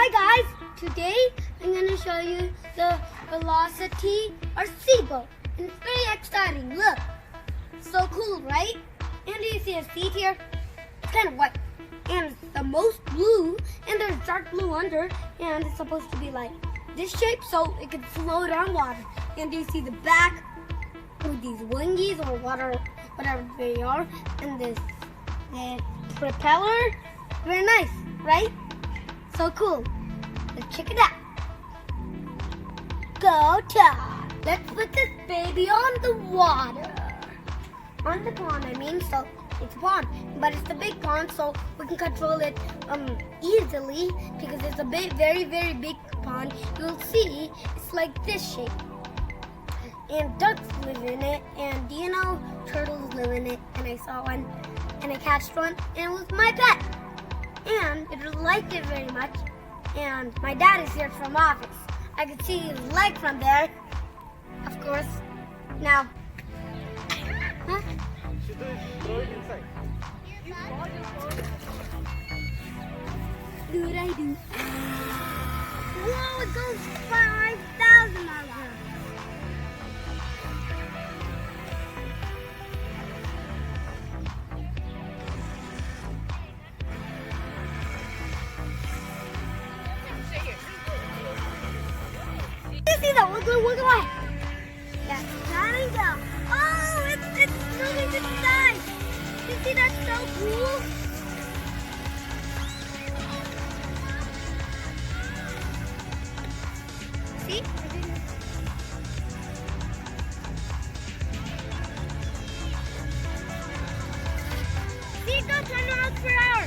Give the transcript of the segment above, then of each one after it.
Hi guys, today I'm going to show you the Velocity RC boat, and it's very exciting. Look, so cool, right? And do you see a seat here? It's kind of white, and it's the most blue, and there's dark blue under, and it's supposed to be like this shape so it can float on water. And do you see the back with these wingies or whatever they are, and this propeller? Very nice, right? So cool. Let's check it out. Go Todd. Let's put this baby on the water. On the pond, I mean, so it's a pond, but it's a big pond, so we can control it easily because it's a big, very, very big pond. You'll see it's like this shape. And ducks live in it, and do you know turtles live in it? And I saw one, and I catched one, and it was my pet. And it liked it very much. And my dad is here from office. I could see his leg from there, of course. Now, huh? Do what I do. Whoa, it goes 5,000 miles an hour. You see that? Look away. Yeah, gotta go. Oh, it's moving to the side. You see that's so cool? See? See, it goes 10 miles per hour.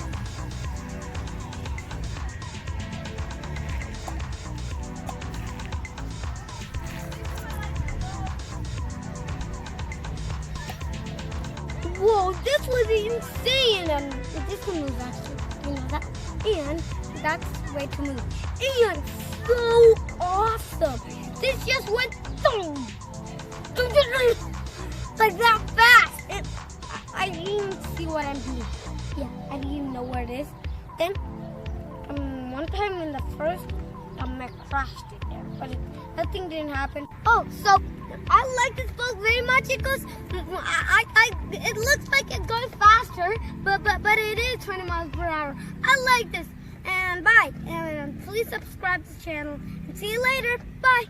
Whoa, this was insane! And this one moves actually, you know that? And that's way to move. And so awesome! This just went boom! Like that fast! I didn't even see what I'm doing. Yeah, I didn't even know where it is. Then, one time in the first, I crashed it there, but nothing didn't happen. Oh, so I like this boat very much. It goes, it looks like it's going faster, but it is 20 miles per hour. I like this. And bye. And please subscribe to the channel. And see you later. Bye.